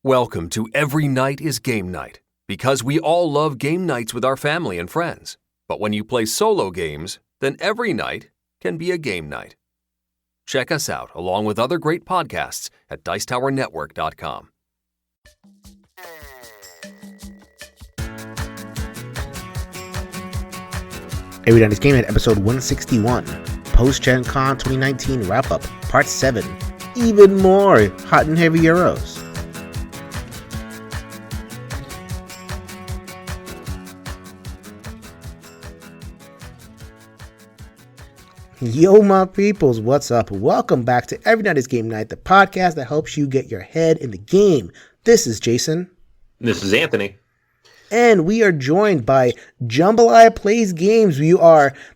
Welcome to Every Night is Game Night, because we all love game nights with our family and friends. But when you play solo games, then every night can be a game night. Check us out along with other great podcasts at dicetowernetwork.com. Every Night is Game Night, episode 161, Post-GenCon 2019 wrap-up, part 7, even more Hot and Heavy Euros. Yo, my peoples, what's up? Welcome back to Every Night is Game Night, the podcast that helps you get your head in the game. This is Jason. This is Anthony. And we are joined by Jambalaya Plays Games.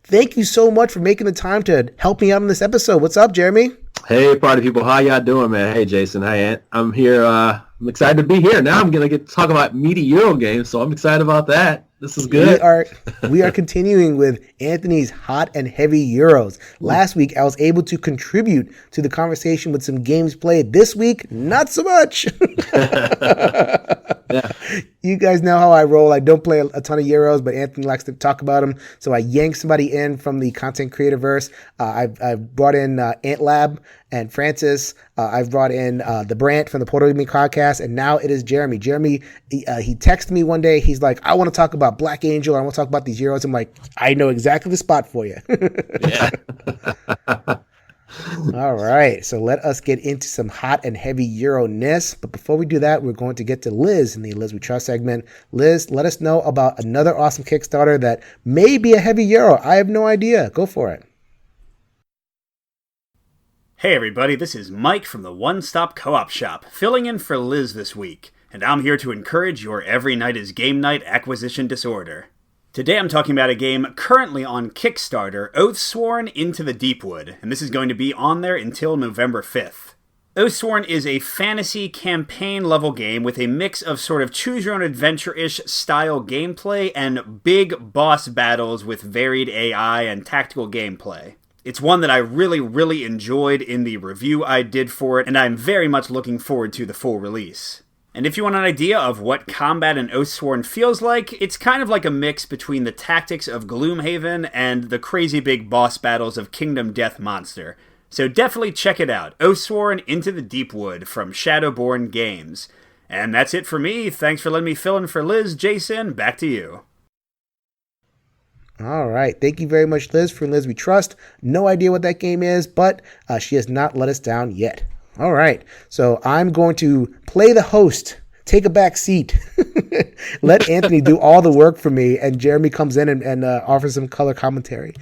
Thank you so much for making the time to help me out on this episode. What's up, Jeremy? Hey, party people. How y'all doing, man? Hey, Jason. Hi, Ant. I'm here. I'm excited to be here. Now I'm going to get to talk about meaty Euro games, so I'm excited about that. This is good. We are continuing with Anthony's Hot and Heavy Euros. Last week, I was able to contribute to the conversation with some games played. This week, not so much. Yeah. You guys know how I roll. I don't play a ton of Euros, but Anthony likes to talk about them. So I yanked somebody in from the content creatorverse. I've brought in Ant Lab and Francis. I've brought in the Brant from the Puerto Rican podcast, and now it is Jeremy. Jeremy, he texted me one day. He's like, I want to talk about Black Angel. I want to talk about these Euros. I'm like, I know exactly the spot for you. Yeah. All right, so let us get into some hot and heavy Euro-ness. But before we do that, we're going to get to Liz in the Liz We Trust segment. Liz, let us know about another awesome Kickstarter that may be a heavy Euro. I have no idea. Go for it. Hey everybody, this is Mike from the One Stop Co-op Shop, filling in for Liz this week. And I'm here to encourage your Every Night is Game Night acquisition disorder. Today I'm talking about a game currently on Kickstarter, Oathsworn Into the Deepwood, and this is going to be on there until November 5th. Oathsworn is a fantasy campaign level game with a mix of sort of choose-your-own-adventure-ish style gameplay and big boss battles with varied AI and tactical gameplay. It's one that I really enjoyed in the review I did for it, and I'm very much looking forward to the full release. And if you want an idea of what combat in Oathsworn feels like, it's kind of like a mix between the tactics of Gloomhaven and the crazy big boss battles of Kingdom Death Monster. So definitely check it out, Oathsworn Into the Deepwood from Shadowborn Games. And that's it for me. Thanks for letting me fill in for Liz. Jason, back to you. All right. Thank you very much, Liz, from Liz We Trust. No idea what that game is, but she has not let us down yet. All right. So I'm going to play the host, take a back seat, let Anthony do all the work for me, and Jeremy comes in and offers some color commentary.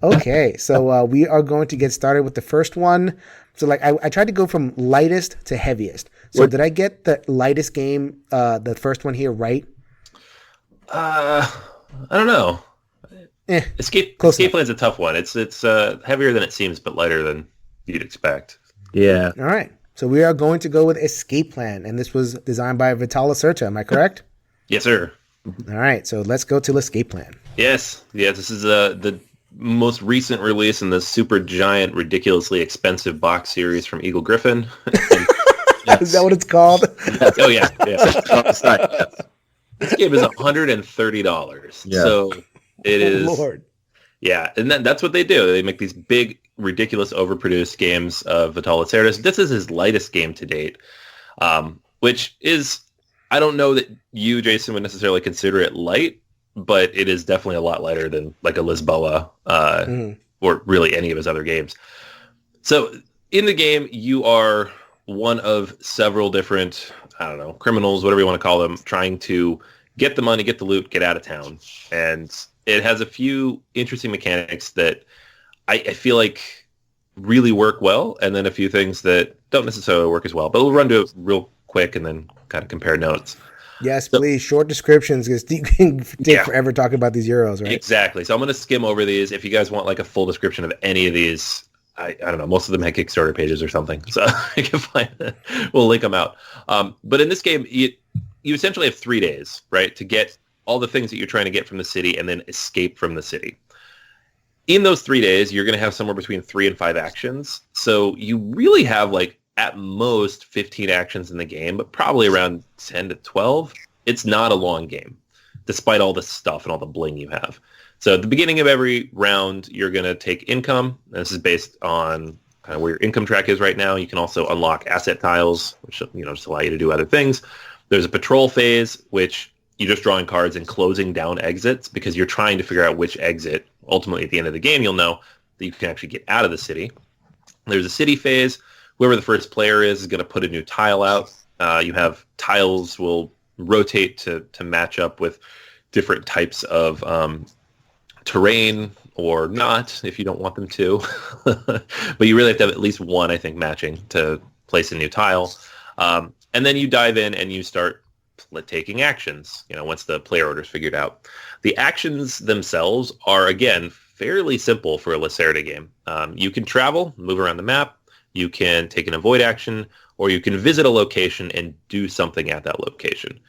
Okay. So we are going to get started with the first one. So I tried to go from lightest to heaviest. So did I get the lightest game, the first one here, right? I don't know. Escape Plan is a tough one. It's heavier than it seems, but lighter than you'd expect. Yeah. All right. So we are going to go with Escape Plan, and this was designed by Vital Lacerda. Am I correct? Yes, sir. All right. So let's go to Escape Plan. Yes. Yeah. This is the most recent release in the super giant, ridiculously expensive box series from Eagle Griffin. Is that what it's called? Oh yeah. Yes. This game is $130. Yeah. So it is. Lord. Yeah, and that's what they do. They make these big, ridiculous, overproduced games of Vital Lacerda. This is his lightest game to date, which is, I don't know that you, Jason, would necessarily consider it light, but it is definitely a lot lighter than like a Lisboa or really any of his other games. So in the game, you are one of several different, criminals, whatever you want to call them, trying to get the money, get the loot, get out of town. And it has a few interesting mechanics that I feel like really work well, and then a few things that don't necessarily work as well. But we'll run to it real quick and then kind of compare notes. Yes, please. Short descriptions, because you can take forever talking about these Euros, right? Exactly. So I'm going to skim over these. If you guys want like a full description of any of these, I don't know. Most of them have Kickstarter pages or something, so you can find it. We'll link them out. But in this game, you essentially have 3 days, right, to get all the things that you're trying to get from the city and then escape from the city. In those 3 days, you're going to have somewhere between 3 and 5 actions. So you really have like at most 15 actions in the game, but probably around 10 to 12. It's not a long game, despite all the stuff and all the bling you have. So at the beginning of every round, you're going to take income. This is based on kind of where your income track is right now. You can also unlock asset tiles, which just allow you to do other things. There's a patrol phase, which you're just drawing cards and closing down exits because you're trying to figure out which exit. Ultimately, at the end of the game, you'll know that you can actually get out of the city. There's a city phase. Whoever the first player is going to put a new tile out. You have tiles will rotate to match up with different types of terrain or not if you don't want them to. But you really have to have at least one, I think, matching to place a new tile. And then you dive in and you start taking actions, once the player order is figured out. The actions themselves are, again, fairly simple for a Lacerda game. You can travel, move around the map. You can take an avoid action, or you can visit a location and do something at that location.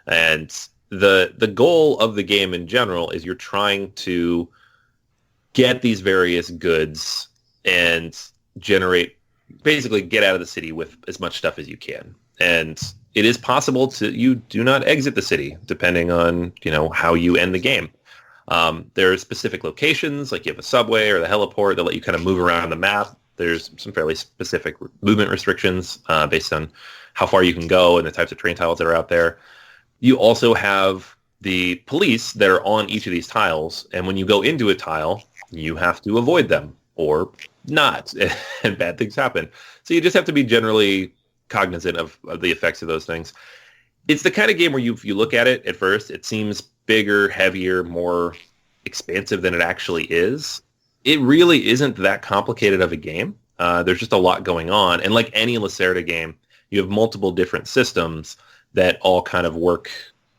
And the goal of the game in general is you're trying to get these various goods and basically get out of the city with as much stuff as you can. And it is possible you do not exit the city depending on, how you end the game. There are specific locations, like you have a subway or the heliport that let you kind of move around the map. There's some fairly specific movement restrictions based on how far you can go and the types of train tiles that are out there. You also have the police that are on each of these tiles, and when you go into a tile, you have to avoid them or not, and bad things happen. So you just have to be generally cognizant of the effects of those things. It's the kind of game where if you look at it at first, it seems bigger, heavier, more expansive than it actually is. It really isn't that complicated of a game. There's just a lot going on. And like any Lacerda game, you have multiple different systems that all kind of work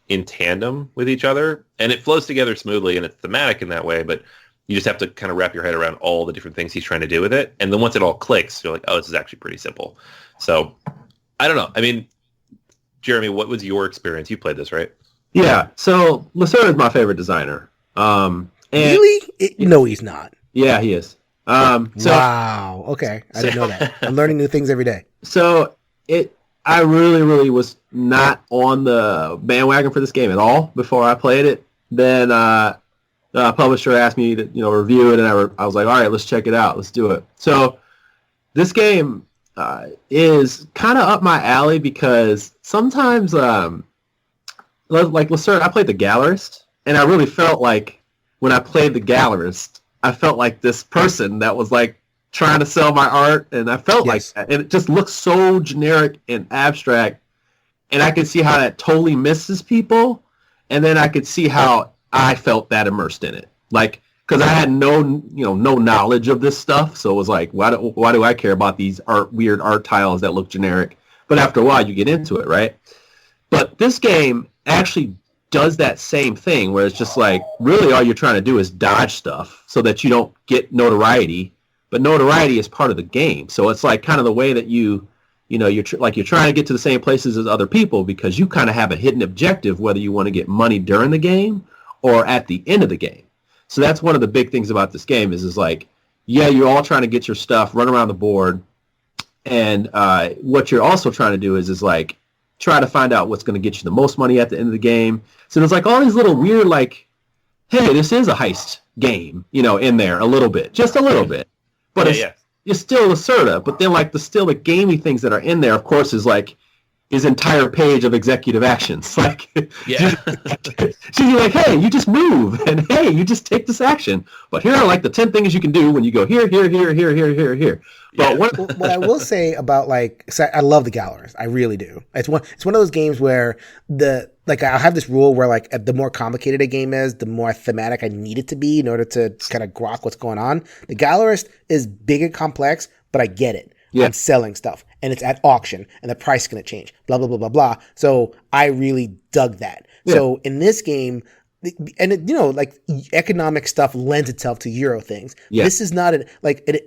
in tandem with each other. And it flows together smoothly, and it's thematic in that way, but you just have to kind of wrap your head around all the different things he's trying to do with it. And then once it all clicks, you're like, oh, this is actually pretty simple. So, I don't know. I mean, Jeremy, what was your experience? You played this, right? Yeah. So, Lacerda is my favorite designer. Really? No, he's not. Yeah, he is. Wow. Okay. I didn't know that. I'm learning new things every day. So, I really, really was not on the bandwagon for this game at all before I played it. Then the publisher asked me to, review it, and I was like, all right, let's check it out. Let's do it. So, this game is kind of up my alley because sometimes, like Lacerda, I played the Gallerist, and I really felt like when I played the Gallerist, I felt like this person that was like trying to sell my art, and I felt like that. And it just looks so generic and abstract, and I could see how that totally misses people, and then I could see how I felt that immersed in it. Like, because I had no knowledge of this stuff, so it was like, why do I care about these weird art tiles that look generic? But after a while, you get into it, right? But this game actually does that same thing, where it's just like, really all you're trying to do is dodge stuff so that you don't get notoriety, but notoriety is part of the game. So it's like kind of the way that you're trying to get to the same places as other people because you kind of have a hidden objective, whether you want to get money during the game or at the end of the game. So that's one of the big things about this game is like, yeah, you're all trying to get your stuff, run around the board, and what you're also trying to do is like try to find out what's going to get you the most money at the end of the game. So there's like all these little weird, like, hey, this is a heist game, in there a little bit, just a little bit. But it's still Lacerda. But then like the gamey things that are in there, of course, is like his entire page of executive actions. Like, so you're like, hey, you just move, and hey, you just take this action. But here are like the 10 things you can do when you go here, here, here, here, here, here, here. But what I will say about I love the Gallerist. I really do. It's one of those games where I'll have this rule where like the more complicated a game is, the more thematic I need it to be in order to kind of grok what's going on. The Gallerist is big and complex, but I get it. Yeah. I'm selling stuff, and it's at auction, and the price is going to change, blah, blah, blah, blah, blah. So I really dug that. Yeah. So in this game, and economic stuff lends itself to Euro things. Yeah. This is not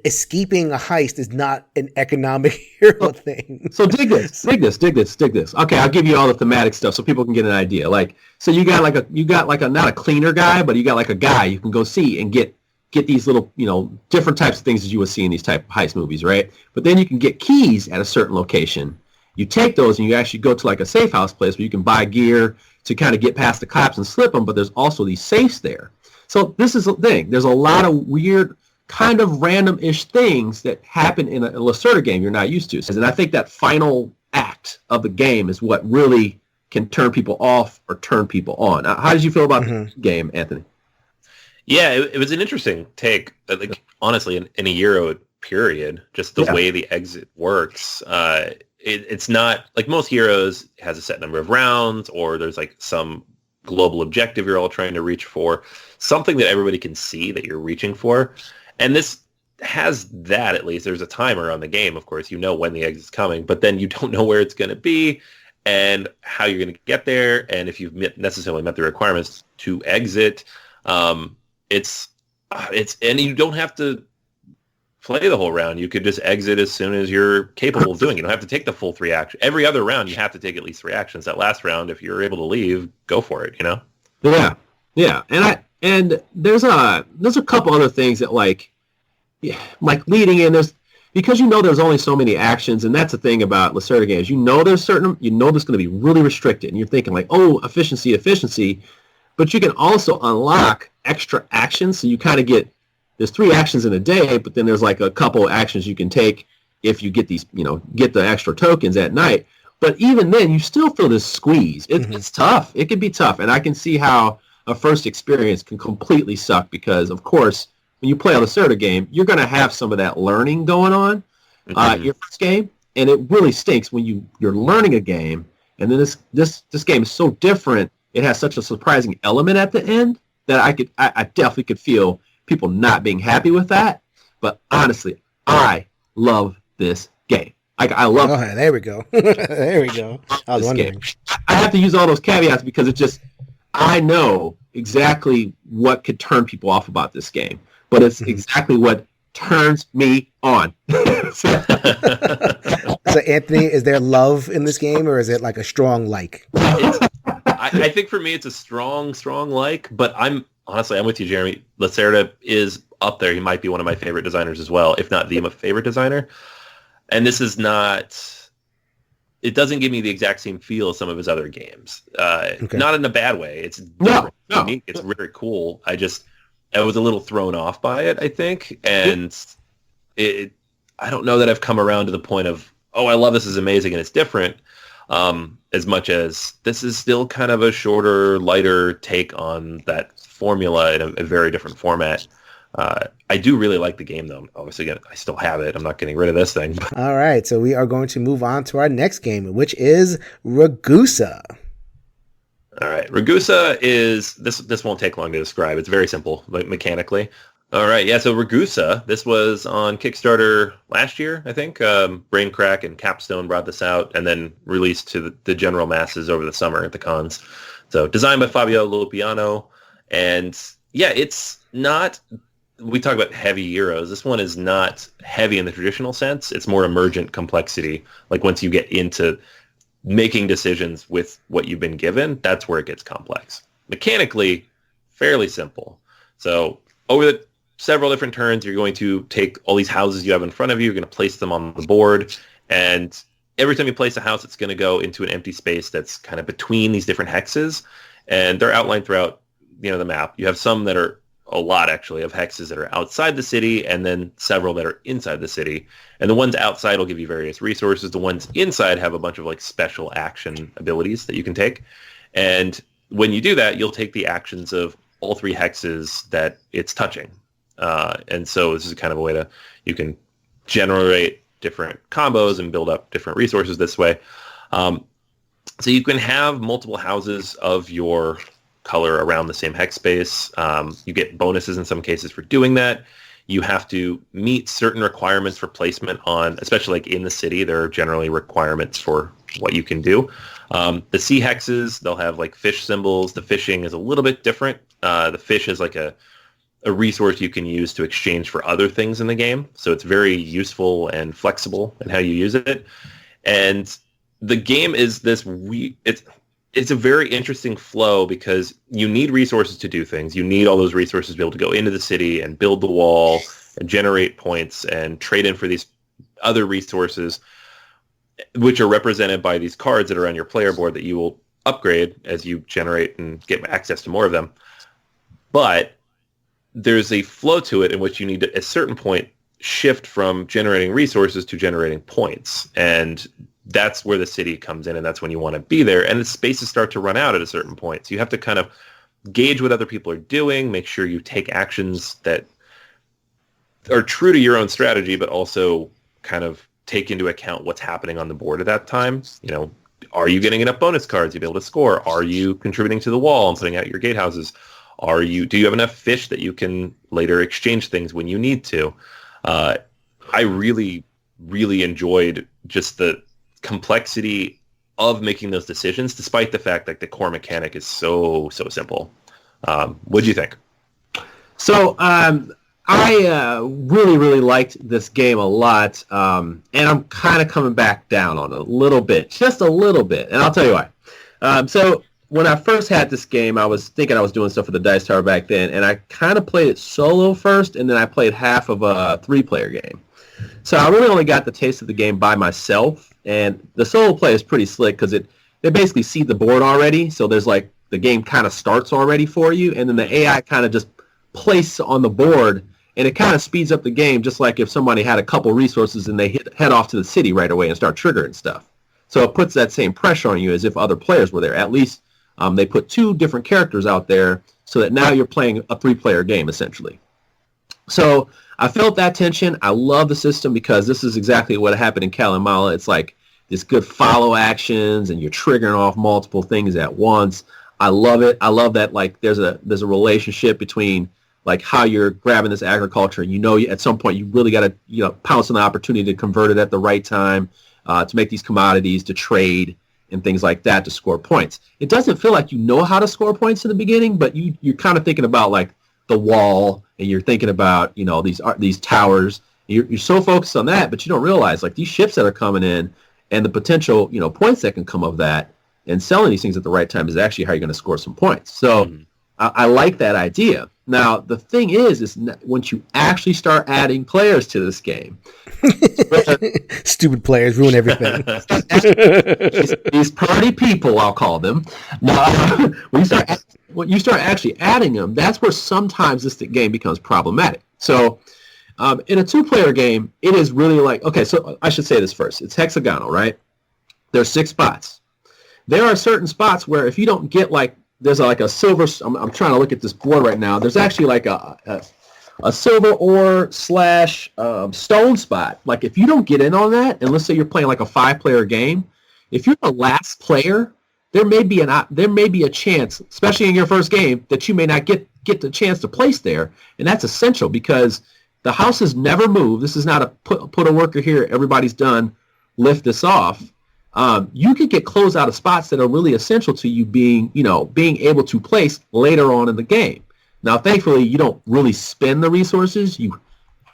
escaping a heist is not an economic Euro thing. So dig this. Okay, I'll give you all the thematic stuff so people can get an idea. Like, so you got not a cleaner guy, but you got like a guy you can go see and get get these little, different types of things as you would see in these type of heist movies, right? But then you can get keys at a certain location. You take those and you actually go to like a safe house place where you can buy gear to kind of get past the cops and slip them, but there's also these safes there. So this is the thing. There's a lot of weird kind of random-ish things that happen in a Lacerda game you're not used to. And I think that final act of the game is what really can turn people off or turn people on. How did you feel about the game, Anthony? Yeah, it was an interesting take. Like, honestly, in a Euro period, just the way the exit works, it's not like most Heroes has a set number of rounds, or there's like some global objective you're all trying to reach for, something that everybody can see that you're reaching for. And this has that, at least. There's a timer on the game, of course. You know when the exit's coming, but then you don't know where it's going to be and how you're going to get there, and if you've necessarily met the requirements to exit. It's and you don't have to play the whole round. You could just exit as soon as you're capable of doing it. You don't have to take the full 3 actions. Every other round, you have to take at least 3 actions. That last round, if you're able to leave, go for it, Yeah. And there's a couple other things that like leading in, because there's only so many actions, and that's the thing about Lacerda games. There's going to be really restricted, and you're thinking like, oh, efficiency, but you can also unlock extra actions. So you kind of there's 3 actions in a day, but then there's like a couple of actions you can take if you get these, get the extra tokens at night. But even then, you still feel this squeeze. It's tough. It can be tough, and I can see how a first experience can completely suck because, of course, when you play a Lacerda game, you're going to have some of that learning going on your first game, and it really stinks when you're learning a game, and then this game is so different. It has such a surprising element at the end that I definitely could feel people not being happy with that. But honestly, I love this game. I love. Okay, there we go. There we go. I was wondering. Game. I have to use all those caveats because I know exactly what could turn people off about this game, but it's exactly what turns me on. So, Anthony, is there love in this game, or is it like a strong like? I think for me, it's a strong like, but I'm with you, Jeremy. Lacerda is up there. He might be one of my favorite designers as well, if not the favorite designer. And this is not... It doesn't give me the exact same feel as some of his other games. Not in a bad way. It's different, unique. It's very cool. I was a little thrown off by it, I think. And I don't know that I've come around to the point of, oh, I love this, is amazing, and it's different, as much as this is still kind of a shorter, lighter take on that formula in a very different format. I do really like the game, though. Obviously, again, I still have it. I'm not getting rid of this thing. All right, so we are going to move on to our next game, which is Ragusa. All right, Ragusa is... This won't take long to describe. It's very simple, like mechanically. All right, yeah, so Ragusa, this was on Kickstarter last year, I think. Braincrack and Capstone brought this out and then released to the general masses over the summer at the cons. So designed by Fabio Lopiano, and yeah, it's not... We talk about heavy Euros. This one is not heavy in the traditional sense. It's more emergent complexity. Like once you get into making decisions with what you've been given, that's where it gets complex. Mechanically, fairly simple. So over the several different turns, you're going to take all these houses you have in front of you, you're going to place them on the board, and every time you place a house, it's going to go into an empty space that's kind of between these different hexes, and they're outlined throughout the map. You have some that are a lot, actually, of hexes that are outside the city, and then several that are inside the city. And the ones outside will give you various resources. The ones inside have a bunch of like special action abilities that you can take. And when you do that, you'll take the actions of all 3 hexes that it's touching. And so this is kind of a way you can generate different combos and build up different resources this way. So you can have multiple houses of your color around the same hex space. You get bonuses in some cases for doing that. You have to meet certain requirements for placement on, especially like in the city, there are generally requirements for what you can do. The sea hexes, they'll have like fish symbols. The fishing is a little bit different. The fish is like a resource you can use to exchange for other things in the game. So it's very useful and flexible in how you use it. And the game is it's a very interesting flow because you need resources to do things. You need all those resources to be able to go into the city and build the wall and generate points and trade in for these other resources, which are represented by these cards that are on your player board that you will upgrade as you generate and get access to more of them. But there's a flow to it in which you need to, at a certain point, shift from generating resources to generating points. And that's where the city comes in, and that's when you want to be there. And the spaces start to run out at a certain point. So you have to kind of gauge what other people are doing, make sure you take actions that are true to your own strategy, but also kind of take into account what's happening on the board at that time. You know, are you getting enough bonus cards to be able to score? Are you contributing to the wall and putting out your gatehouses? Do you have enough fish that you can later exchange things when you need to? I really, really enjoyed just the complexity of making those decisions, despite the fact that the core mechanic is so simple. What do you think? So I really, really liked this game a lot, and I'm kind of coming back down on it a little bit, just a little bit, and I'll tell you why. So when I first had this game, I was thinking I was doing stuff for the Dice Tower back then, and I kind of played it solo first, and then I played half of a 3-player game. So I really only got the taste of the game by myself, and the solo play is pretty slick because they basically see the board already, so there's like the game kind of starts already for you, and then the AI kind of just places on the board, and it kind of speeds up the game, just like if somebody had a couple resources and they head off to the city right away and start triggering stuff. So it puts that same pressure on you as if other players were there. At least they put 2 different characters out there so that now you're playing a 3-player game, essentially. So I felt that tension. I love the system because this is exactly what happened in Calimala. It's like this good follow actions, and you're triggering off multiple things at once. I love it. I love that like there's a relationship between like how you're grabbing this agriculture, and at some point you really got to pounce on the opportunity to convert it at the right time, to make these commodities, to trade and things like that, to score points. It doesn't feel like you know how to score points in the beginning, but you're kind of thinking about like the wall, and you're thinking about these towers. You're so focused on that, but you don't realize like these ships that are coming in and the potential points that can come of that, and selling these things at the right time is actually how you're going to score some points. So I like that idea. Now, the thing is once you actually start adding players to this game, stupid players ruin everything. these party people, I'll call them. Now, when you start actually adding them, that's where sometimes this game becomes problematic. So in a 2-player game, it is really like, okay, so I should say this first. It's hexagonal, right? There's 6 spots. There are certain spots where if you don't get like, there's like a silver, I'm trying to look at this board right now. There's actually like a silver ore / stone spot. Like if you don't get in on that, and let's say you're playing like a 5-player game, if you're the last player, there may be a chance, especially in your first game, that you may not get the chance to place there, and that's essential because the houses never move. This is not a put a worker here, everybody's done, lift this off. You could get closed out of spots that are really essential to you being able to place later on in the game. Now, thankfully, you don't really spend the resources. You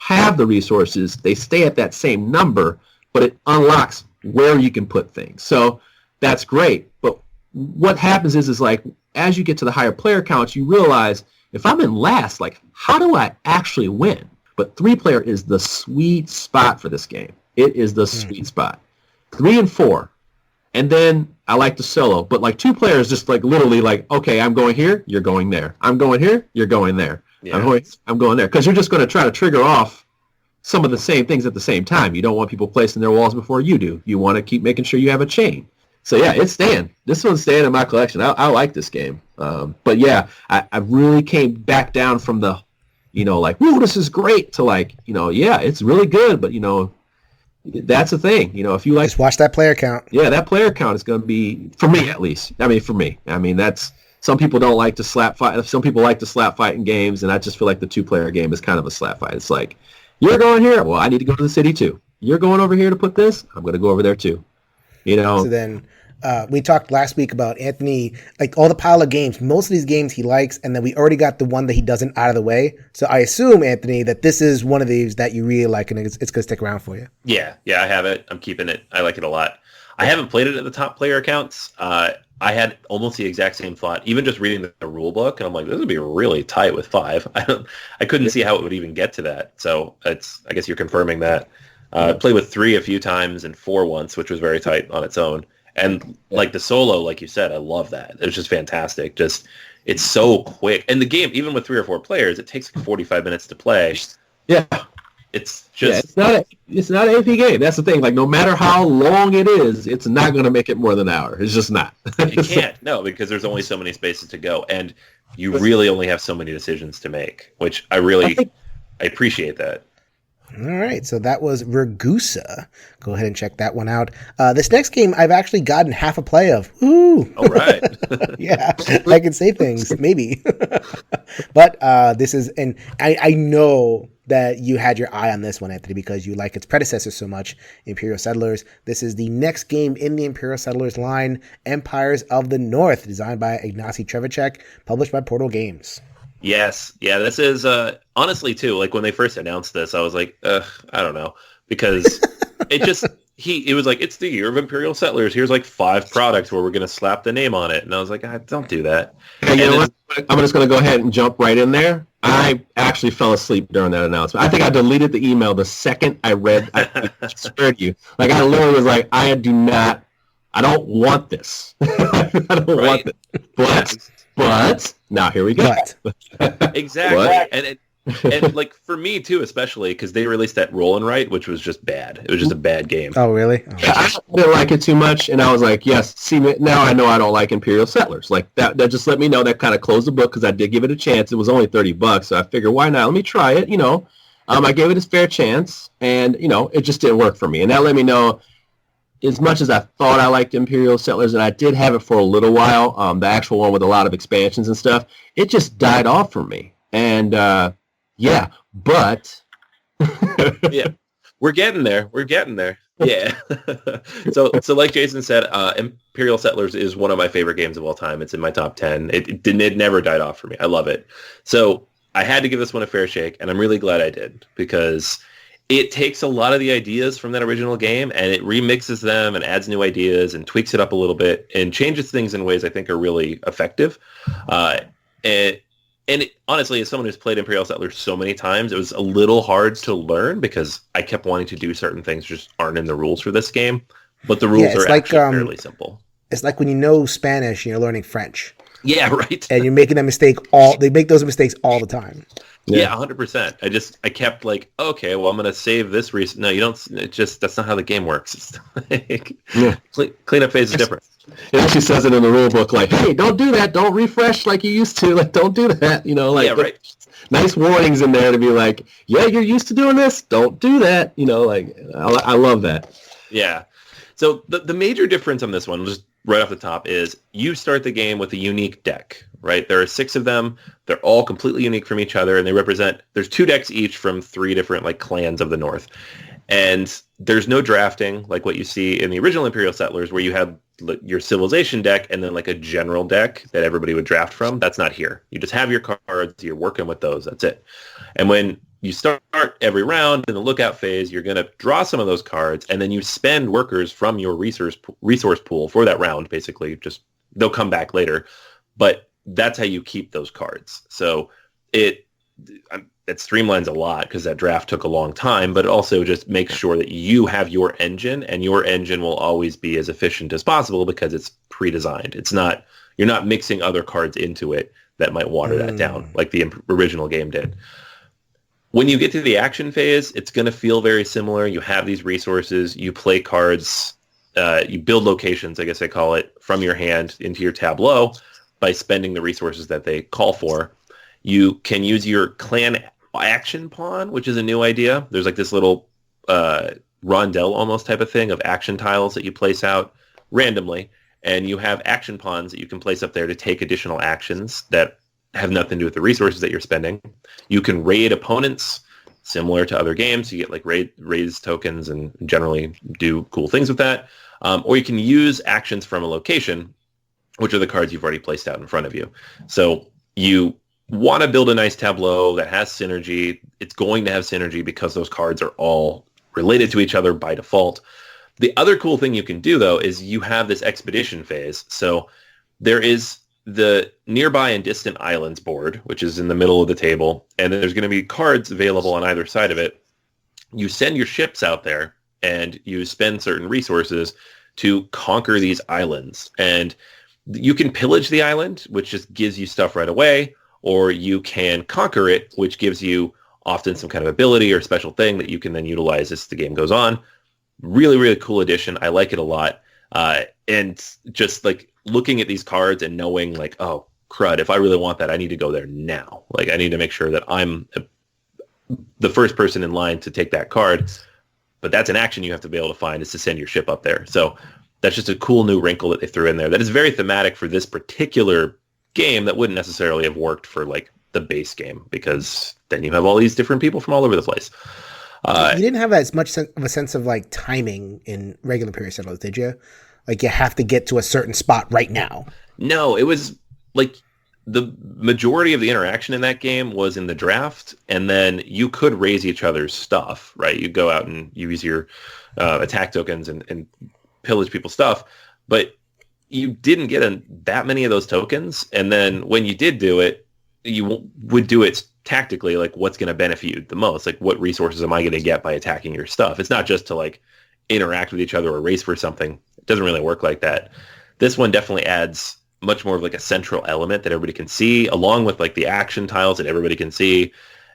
have the resources. They stay at that same number, but it unlocks where you can put things. So that's great. But what happens is like, as you get to the higher player counts, you realize if I'm in last, like, how do I actually win? But 3-player is the sweet spot for this game. It is the sweet spot. 3 and 4. And then I like the solo, but like 2-player is just like literally like, okay, I'm going here, you're going there. I'm going here, you're going there. Yeah. I'm going there. Because you're just going to try to trigger off some of the same things at the same time. You don't want people placing their walls before you do. You want to keep making sure you have a chain. So yeah, it's staying. This one's staying in my collection. I like this game. But yeah, I really came back down from the, like, whoa, this is great, to like, yeah, it's really good, but that's the thing. If you like, just watch that player count. Yeah, that player count is going to be, for me at least. I mean, for me. I mean, that's, some people don't like to slap fight. Some people like to slap fight in games, and I just feel like the 2-player game is kind of a slap fight. It's like, you're going here, well, I need to go to the city too. You're going over here to put this, I'm going to go over there too. So then we talked last week about Anthony, like all the pile of games. Most of these games he likes, and then we already got the one that he doesn't out of the way. So I assume, Anthony, that this is one of these that you really like, and it's going to stick around for you. Yeah, I have it. I'm keeping it. I like it a lot. I haven't played it at the top player accounts. I had almost the exact same thought, even just reading the rule book, and I'm like, this would be really tight with 5. I couldn't see how it would even get to that. So I guess you're confirming that. Played with 3 a few times and 4 once, which was very tight on its own. And like the solo, like you said, I love that. It was just fantastic. Just it's so quick, and the game, even with 3 or 4 players, it takes like 45 minutes to play. Yeah. It's just it's not an AP game. That's the thing. Like, no matter how long it is, it's not going to make it more than an hour. It's just not. You can't, because there's only so many spaces to go, and you really only have so many decisions to make, which I appreciate that. All right, so that was Ragusa. Go ahead and check that one out. This next game I've actually gotten half a play of. Ooh! All right. Yeah, I can say things, maybe. But this is, and I know that you had your eye on this one, Anthony, because you like its predecessor so much, Imperial Settlers. This is the next game in the Imperial Settlers line, Empires of the North, designed by Ignacy Trzewiczek, published by Portal Games. Yes. Yeah, this is, honestly, too, like when they first announced this, I was like, I don't know, because it just, it was like, it's the year of Imperial Settlers. Here's like 5 products where we're going to slap the name on it. And I was like, don't do that. Hey, you know what? I'm just going to go ahead and jump right in there. I actually fell asleep during that announcement. I think I deleted the email the second I read. I swear to you. Like, I literally was like, I don't want this. I don't want this. But now here we go. Exactly. What? And like for me too, especially because they released that Roll and Write, which was just bad. It was just a bad game. Oh, really? Oh. I didn't like it too much, and I was like, yes, see, now I know I don't like Imperial Settlers. Like that just let me know that kind of closed the book, because I did give it a chance. It was only $30, so I figured, why not? Let me try it, I gave it a fair chance, and, it just didn't work for me. And that let me know, as much as I thought I liked Imperial Settlers, and I did have it for a little while, the actual one with a lot of expansions and stuff, it just died off for me. And, yeah, but... Yeah, we're getting there. Yeah. So like Jason said, Imperial Settlers is one of my favorite games of all time. It's in my top 10. It never died off for me. I love it. So I had to give this one a fair shake, and I'm really glad I did, because it takes a lot of the ideas from that original game and it remixes them and adds new ideas and tweaks it up a little bit and changes things in ways I think are really effective. Honestly, as someone who's played Imperial Settlers so many times, it was a little hard to learn because I kept wanting to do certain things that just aren't in the rules for this game. But the rules are actually fairly simple. It's like when you know Spanish and you're learning French. Yeah, right. And you're making that mistake they make those mistakes all the time. Yeah, 100%. I kept like, okay, well, I'm going to save this reason. No, you don't. That's not how the game works. It's like, cleanup phase is different. It actually says it in the rule book, like, hey, don't do that. Don't refresh like you used to. Like, don't do that. Like, yeah, right. Nice warnings in there to be like, yeah, you're used to doing this. Don't do that. Like, I love that. Yeah. So the major difference on this one, just right off the top, is you start the game with a unique deck, right? There are 6 of them. They're all completely unique from each other, and there's 2 decks each from 3 different like clans of the North. And there's no drafting like what you see in the original Imperial Settlers, where you have your civilization deck and then like a general deck that everybody would draft from. That's not here. You just have your cards, you're working with those, that's it. And when you start every round in the lookout phase, you're going to draw some of those cards, and then you spend workers from your resource pool for that round, basically. Just they'll come back later, but that's how you keep those cards. So it streamlines a lot because that draft took a long time, but it also just makes sure that you have your engine, and your engine will always be as efficient as possible because it's pre-designed. You're not mixing other cards into it that might water that down like the original game did. When you get to the action phase, it's going to feel very similar. You have these resources, you play cards, you build locations, I guess they call it, from your hand into your tableau by spending the resources that they call for. You can use your clan action pawn, which is a new idea. There's like this little rondel almost type of thing of action tiles that you place out randomly, and you have action pawns that you can place up there to take additional actions that have nothing to do with the resources that you're spending. You can raid opponents, similar to other games. You get like raise tokens and generally do cool things with that. Or you can use actions from a location, which are the cards you've already placed out in front of you. So you want to build a nice tableau that has synergy. It's going to have synergy because those cards are all related to each other by default. The other cool thing you can do, though, is you have this expedition phase. So there is the nearby and distant islands board, which is in the middle of the table, and then there's going to be cards available on either side of it. You send your ships out there, and you spend certain resources to conquer these islands. And you can pillage the island, which just gives you stuff right away, or you can conquer it, which gives you often some kind of ability or special thing that you can then utilize as the game goes on. Really, really cool addition. I like it a lot. And just like looking at these cards and knowing like, oh, crud, if I really want that, I need to go there now. Like I need to make sure that I'm the first person in line to take that card. But that's an action you have to be able to find, is to send your ship up there. So that's just a cool new wrinkle that they threw in there that is very thematic for this particular game that wouldn't necessarily have worked for like the base game, because then you have all these different people from all over the place. You didn't have as much of a sense of like timing in regular Imperial Settlers, did you? Like you have to get to a certain spot right now. No, it was like the majority of the interaction in that game was in the draft, and then you could raise each other's stuff, right? You go out and you use your attack tokens and pillage people's stuff, but you didn't get that many of those tokens. And then when you did do it, you would do it tactically, like what's going to benefit you the most? Like what resources am I going to get by attacking your stuff? It's not just to like interact with each other or race for something. It doesn't really work like that. This one definitely adds much more of like a central element that everybody can see, along with like the action tiles that everybody can see.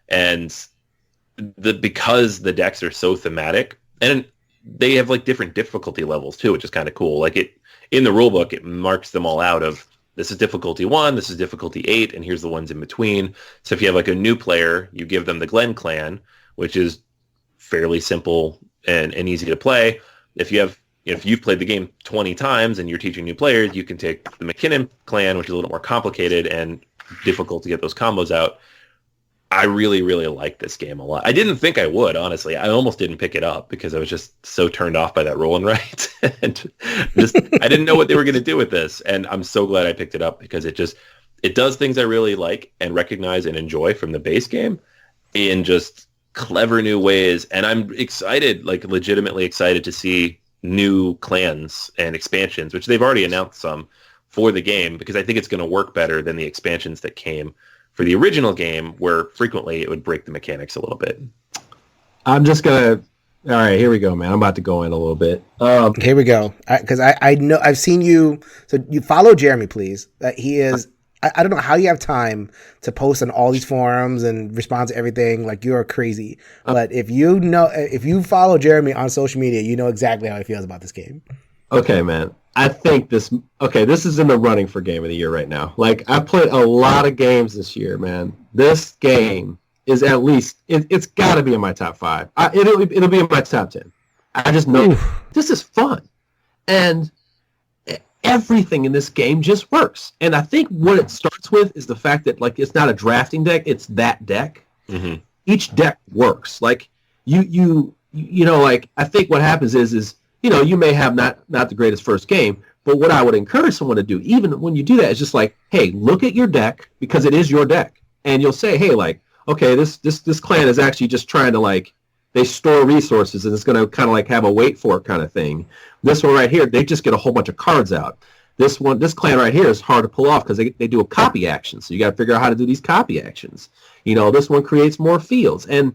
And because the decks are so thematic, and they have like different difficulty levels too, which is kind of cool. Like it in the rule book, it marks them all out of, this is difficulty 1, this is difficulty 8, and here's the ones in between. So if you have like a new player, you give them the Glen clan, which is fairly simple and easy to play. If you've played the game 20 times and you're teaching new players, you can take the McKinnon clan, which is a little more complicated and difficult to get those combos out. I really, really like this game a lot. I didn't think I would, honestly. I almost didn't pick it up because I was just so turned off by that roll and write. And I didn't know what they were going to do with this. And I'm so glad I picked it up because it does things I really like and recognize and enjoy from the base game in just clever new ways. And I'm excited, like legitimately excited to see new clans and expansions, which they've already announced some for the game, because I think it's going to work better than the expansions that came for the original game, where frequently it would break the mechanics a little bit. I'm just going to... All right, here we go, man. I'm about to go in a little bit. Here we go. Because I know I've seen you... So you follow Jeremy, please. He is... I don't know how you have time to post on all these forums and respond to everything. Like, you're crazy. But if you follow Jeremy on social media, you know exactly how he feels about this game. Okay, man. I think this is in the running for Game of the Year right now. Like, I've played a lot of games this year, man. This game is at least, it's got to be in my top 5. It'll be in my top 10. I just know this is fun. And everything in this game just works. And I think what it starts with is the fact that, like, it's not a drafting deck, it's that deck. Mm-hmm. Each deck works. Like, you know, like, I think what happens is you know, you may have not the greatest first game, but what I would encourage someone to do, even when you do that, is just like, hey, look at your deck, because it is your deck. And you'll say, hey, like, okay, this clan is actually just trying to, like, they store resources, and it's going to kind of like have a wait for it kind of thing. This one right here, they just get a whole bunch of cards out. This clan right here is hard to pull off because they do a copy action. So you got to figure out how to do these copy actions. You know, this one creates more fields. And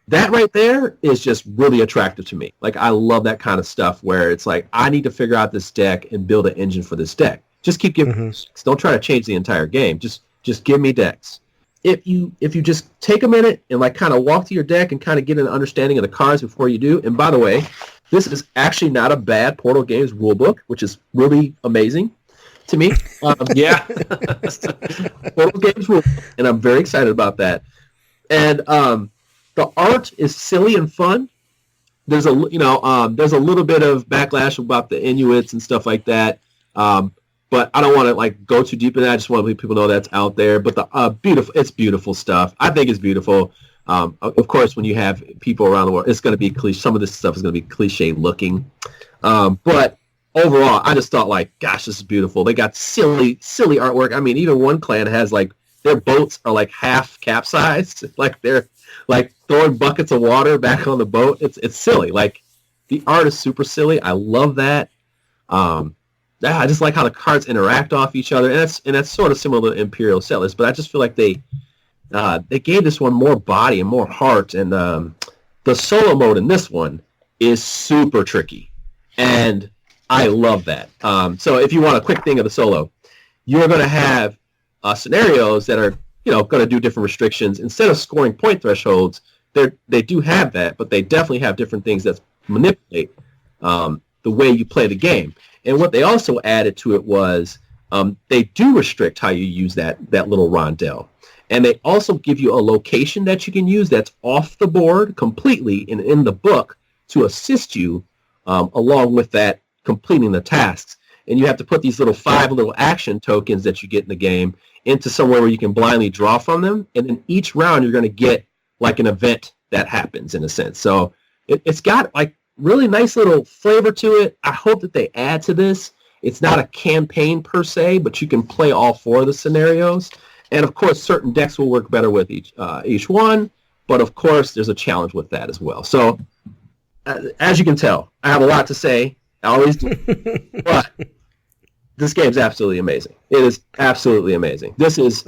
that right there is just really attractive to me. Like, I love that kind of stuff where it's like, I need to figure out this deck and build an engine for this deck. Just keep giving me decks. Don't try to change the entire game. Just give me decks. If you just take a minute and like kind of walk through your deck and kind of get an understanding of the cards before you do. And by the way, this is actually not a bad Portal Games rulebook, which is really amazing to me. Yeah. Portal Games rulebook, and I'm very excited about that. And the art is silly and fun. There's a little bit of backlash about the Inuits and stuff like that. But I don't want to like go too deep in that. I just want to let people know that's out there. But it's beautiful stuff. I think it's beautiful. Of course, when you have people around the world, it's going to be cliche. Some of this stuff is going to be cliche looking. But overall, I just thought like, gosh, this is beautiful. They got silly artwork. I mean, even one clan has like, their boats are like half capsized. Like they're like throwing buckets of water back on the boat. It's silly. Like, The art is super silly. I love that. I just like how the cards interact off each other, and that's sort of similar to Imperial Settlers. But I just feel like they gave this one more body and more heart, and the solo mode in this one is super tricky, and I love that. So if you want a quick thing of the solo, you're going to have scenarios that are going to do different restrictions. Instead of scoring point thresholds, they do have that, but they definitely have different things that manipulate the way you play the game. And what they also added to it was they do restrict how you use that little rondelle. And they also give you a location that you can use that's off the board completely and in the book to assist you along with that completing the tasks. And you have to put these 5 little action tokens that you get in the game into somewhere where you can blindly draw from them. And then each round you're going to get like an event that happens in a sense. So it's got like really nice little flavor to it. I hope that they add to this. It's not a campaign per se, but you can play all 4 of the scenarios. And of course, certain decks will work better with each one. But of course, there's a challenge with that as well. So as you can tell, I have a lot to say. I always do. But this game's absolutely amazing. It is absolutely amazing. This is...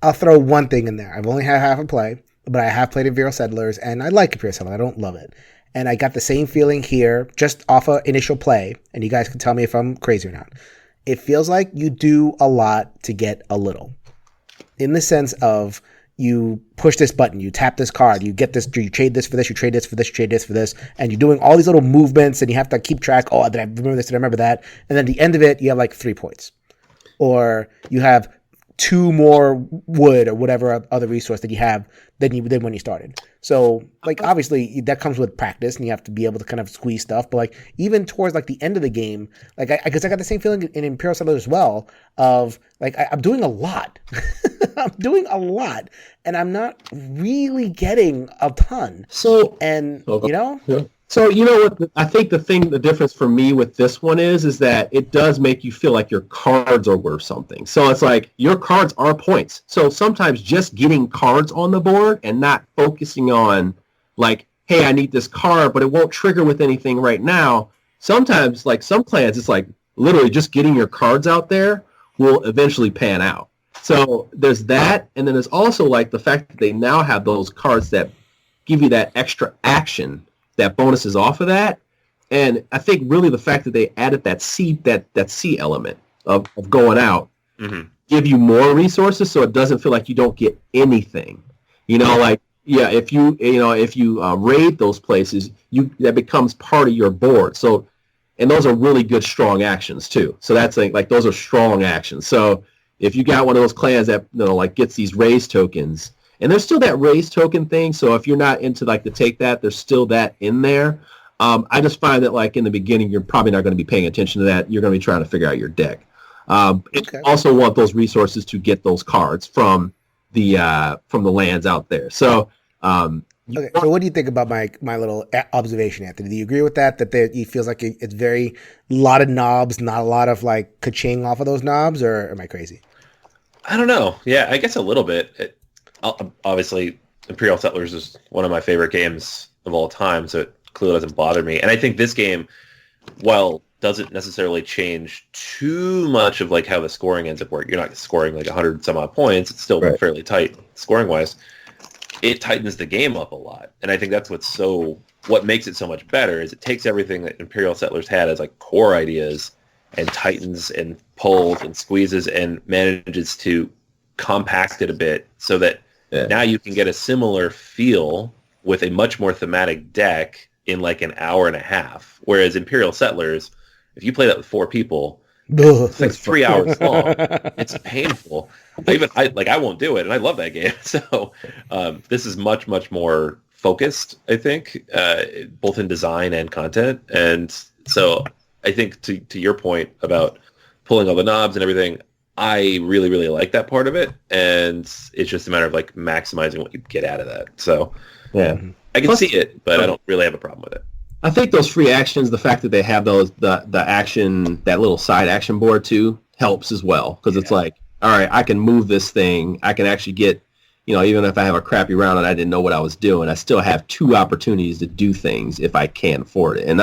I'll throw one thing in there. I've only had half a play, but I have played Imperial Settlers, and I like Imperial Settlers. I don't love it. And I got the same feeling here, just off of initial play, and you guys can tell me if I'm crazy or not. It feels like you do a lot to get a little. In the sense of you push this button, you tap this card, you get this, you trade this for this, you trade this for this, you trade this for this, and you're doing all these little movements, and you have to keep track. Oh, did I remember this? Did I remember that? And then at the end of it, you have like 3 points. Or you have 2 more wood or whatever other resource that you have than when you started. So, like, obviously that comes with practice, and you have to be able to kind of squeeze stuff. But like, even towards like the end of the game, like, I guess I got the same feeling in Imperial Settlers as well. Of like, I'm doing a lot. I'm doing a lot, and I'm not really getting a ton. So, and yeah. So, you know what, I think the difference for me with this one is that it does make you feel like your cards are worth something. So it's like your cards are points. So sometimes just getting cards on the board and not focusing on like, hey, I need this card, but it won't trigger with anything right now. Sometimes, like some clans, it's like literally just getting your cards out there will eventually pan out. So there's that. And then there's also like the fact that they now have those cards that give you that extra action that bonuses off of that. And I think really the fact that they added that C element of going out give you more resources, so it doesn't feel like you don't get anything. Like, yeah, if you raid those places, that becomes part of your board. So, and those are really good strong actions too. So that's like those are strong actions. So if you got one of those clans that like gets these raise tokens, and there's still that raise token thing, so if you're not into like to take that, there's still that in there. I just find that like in the beginning, you're probably not going to be paying attention to that. You're going to be trying to figure out your deck. You also want those resources to get those cards from the lands out there. So, okay. So what do you think about my little observation, Anthony? Do you agree with that? That it feels like it's very lot of knobs, not a lot of like ka-ching off of those knobs, or am I crazy? I don't know. Yeah, I guess a little bit. Obviously, Imperial Settlers is one of my favorite games of all time, so it clearly doesn't bother me. And I think this game, while doesn't necessarily change too much of like how the scoring ends up working, you're not scoring like 100 some odd points. It's still fairly tight scoring wise. It tightens the game up a lot, and I think that's what makes it so much better is it takes everything that Imperial Settlers had as like core ideas and tightens and pulls and squeezes and manages to compact it a bit so that now you can get a similar feel with a much more thematic deck in like an hour and a half. Whereas Imperial Settlers, if you play that with 4 people, it's like 3 hours long. It's painful. I won't do it, and I love that game. So this is much, much more focused, I think, both in design and content. And so I think to your point about pulling all the knobs and everything, I really, really like that part of it, and it's just a matter of like maximizing what you get out of that. So, yeah, I can see it, but I don't really have a problem with it. I think those free actions, the fact that they have the action, that little side action board too, helps as well, because it's like, all right, I can move this thing, I can actually get, even if I have a crappy round and I didn't know what I was doing, I still have 2 opportunities to do things if I can afford it. And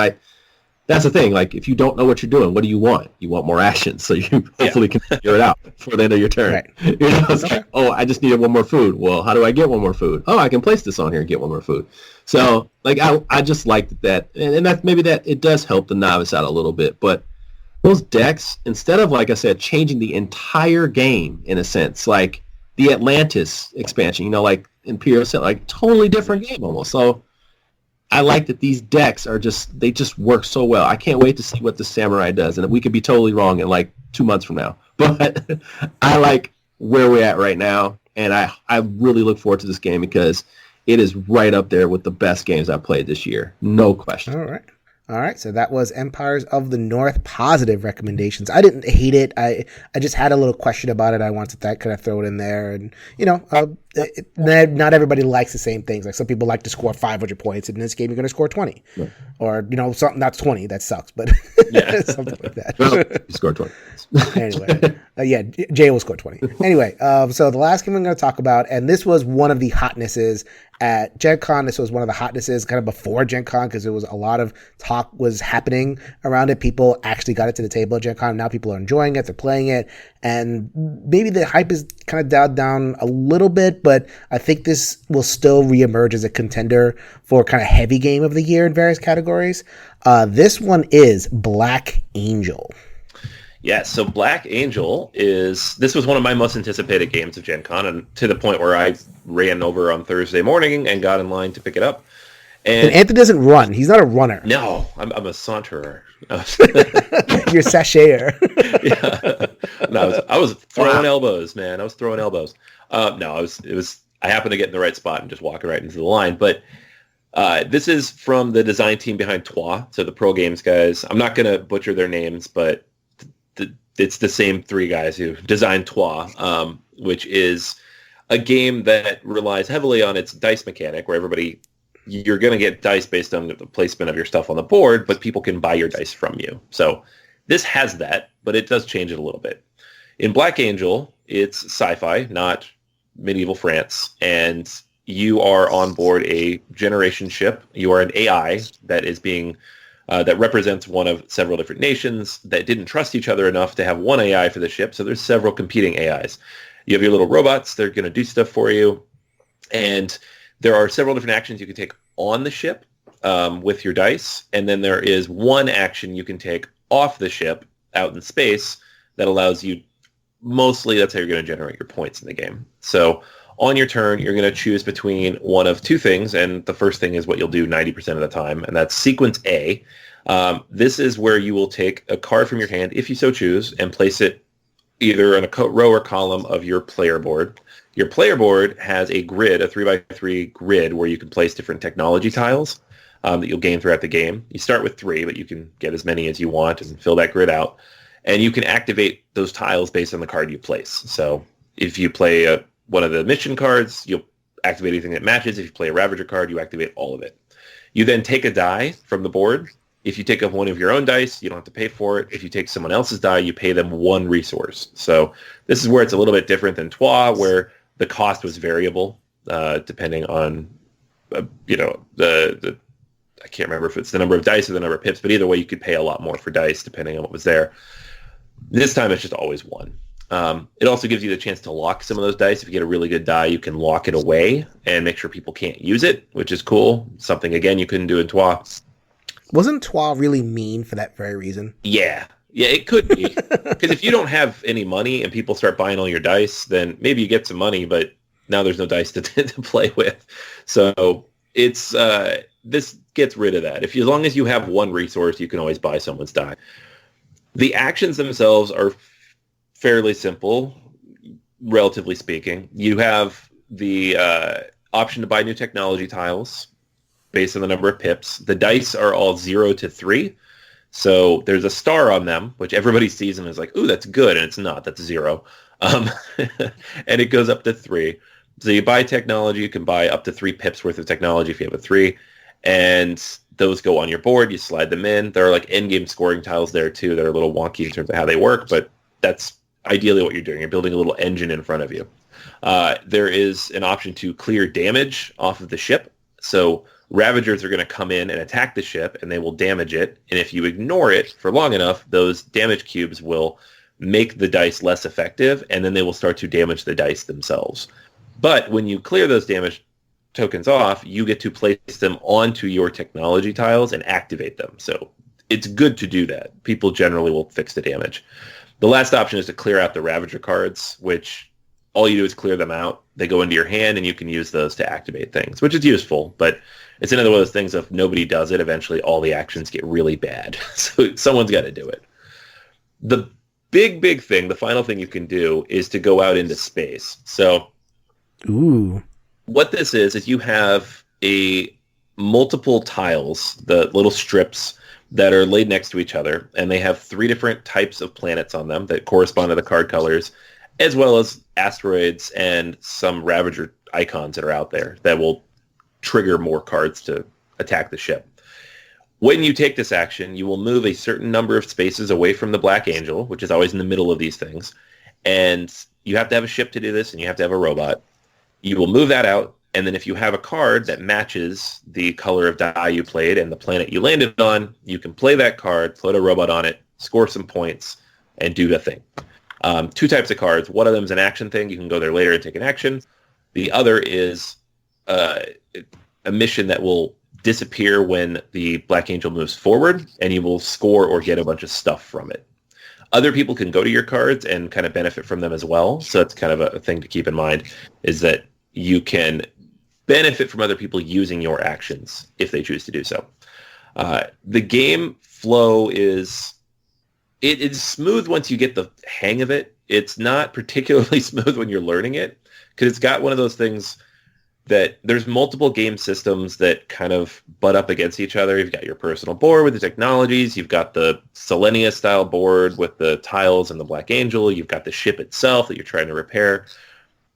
that's the thing. Like, if you don't know what you're doing, what do you want? You want more action, so you hopefully can figure it out before the end of your turn. Right. It's like, oh, I just needed one more food. Well, how do I get one more food? Oh, I can place this on here and get one more food. So, like, I just liked that, and that maybe that it does help the novice out a little bit. But those decks, instead of, like I said, changing the entire game in a sense, like the Atlantis expansion, like Imperial Settlers, like totally different game almost. So I like that these decks they just work so well. I can't wait to see what the Samurai does, and we could be totally wrong in like 2 months from now. But I like where we're at right now, and I really look forward to this game because it is right up there with the best games I've played this year. No question. All right, so that was Empires of the North positive recommendations. I didn't hate it. I just had a little question about it. I wanted that. Could I throw it in there? And, not everybody likes the same things. Like some people like to score 500 points. In this game, you're going to score 20. Right. Or, something that's 20. That sucks, but something like that. Well, you scored 20. Anyway, Jay will score 20. Anyway, so the last game I'm going to talk about, and this was one of the hotnesses at Gen Con. This was one of the hotnesses kind of before Gen Con because there was a lot of talk was happening around it. People actually got it to the table at Gen Con. Now people are enjoying it. They're playing it. And maybe the hype is kind of dialed down a little bit, but I think this will still reemerge as a contender for kind of heavy game of the year in various categories. This one is Black Angel. Yeah, so Black Angel this was one of my most anticipated games of Gen Con, and to the point where I ran over on Thursday morning and got in line to pick it up. And Anthony doesn't run. He's not a runner. No, I'm a saunterer. You're sashayer. Yeah. No, I was throwing elbows, man. I was throwing elbows. No, I happened to get in the right spot and just walking right into the line. But this is from the design team behind Twa, so the Pro Games guys. I'm not going to butcher their names, but it's the same 3 guys who designed Twa, which is a game that relies heavily on its dice mechanic, where you're going to get dice based on the placement of your stuff on the board, but people can buy your dice from you. So this has that, but it does change it a little bit. In Black Angel, it's sci-fi, not medieval France, and you are on board a generation ship. You are an AI that is being that represents one of several different nations that didn't trust each other enough to have one AI for the ship. So there's several competing AIs. You have your little robots. They're going to do stuff for you. And there are several different actions you can take on the ship with your dice. And then there is one action you can take off the ship out in space that allows you, mostly that's how you're going to generate your points in the game. So on your turn, you're going to choose between one of 2 things, and the first thing is what you'll do 90% of the time, and that's Sequence A. This is where you will take a card from your hand, if you so choose, and place it either in a row or column of your player board. Your player board has a grid, a 3x3 grid, where you can place different technology tiles that you'll gain throughout the game. You start with 3, but you can get as many as you want and fill that grid out. And you can activate those tiles based on the card you place. So if you play one of the mission cards, you'll activate anything that matches. If you play a Ravager card, you activate all of it. You then take a die from the board. If you take up one of your own dice, you don't have to pay for it. If you take someone else's die, you pay them 1 resource. So this is where it's a little bit different than Twa, where the cost was variable depending on, the I can't remember if it's the number of dice or the number of pips, but either way, you could pay a lot more for dice depending on what was there. This time, it's just always 1. It also gives you the chance to lock some of those dice. If you get a really good die, you can lock it away and make sure people can't use it, which is cool. Something, again, you couldn't do in Twa. Wasn't Twa really mean for that very reason? Yeah, it could be. Because if you don't have any money and people start buying all your dice, then maybe you get some money, but now there's no dice to play with. So it's this gets rid of that. As long as you have 1 resource, you can always buy someone's die. The actions themselves are fairly simple, relatively speaking. You have the option to buy new technology tiles based on the number of pips. The dice are all 0 to 3. So there's a star on them, which everybody sees and is like, ooh, that's good. And it's not. That's 0. And it goes up to 3. So you buy technology. You can buy up to 3 pips worth of technology if you have a 3. And those go on your board. You slide them in. There are like endgame scoring tiles there, too, that are a little wonky in terms of how they work. But that's ideally what you're doing. You're building a little engine in front of you. There is an option to clear damage off of the ship. So Ravagers are going to come in and attack the ship, and they will damage it. And if you ignore it for long enough, those damage cubes will make the dice less effective, and then they will start to damage the dice themselves. But when you clear those damage tokens off, you get to place them onto your technology tiles and activate them. So it's good to do that. People generally will fix the damage. The last option is to clear out the Ravager cards, which all you do is clear them out. They go into your hand, and you can use those to activate things, which is useful. But it's another one of those things, if nobody does it, eventually all the actions get really bad. So someone's got to do it. The big thing, the final thing you can do, is to go out into space. So what this is you have multiple tiles, the little strips that are laid next to each other, and they have 3 different types of planets on them that correspond to the card colors, as well as asteroids and some Ravager icons that are out there that will trigger more cards to attack the ship. When you take this action, you will move a certain number of spaces away from the Black Angel, which is always in the middle of these things. And you have to have a ship to do this, and you have to have a robot. You will move that out, and then if you have a card that matches the color of die you played and the planet you landed on, you can play that card, put a robot on it, score some points, and do the thing. 2 types of cards. One of them is an action thing. You can go there later and take an action. The other is a mission that will disappear when the Black Angel moves forward, and you will score or get a bunch of stuff from it. Other people can go to your cards and kind of benefit from them as well. So it's kind of a thing to keep in mind, is that you can benefit from other people using your actions if they choose to do so. The game flow is smooth once you get the hang of it. It's not particularly smooth when you're learning it, because it's got one of those things that there's multiple game systems that kind of butt up against each other. You've got your personal board with the technologies. You've got the Selenia style board with the tiles and the Black Angel. You've got the ship itself that you're trying to repair.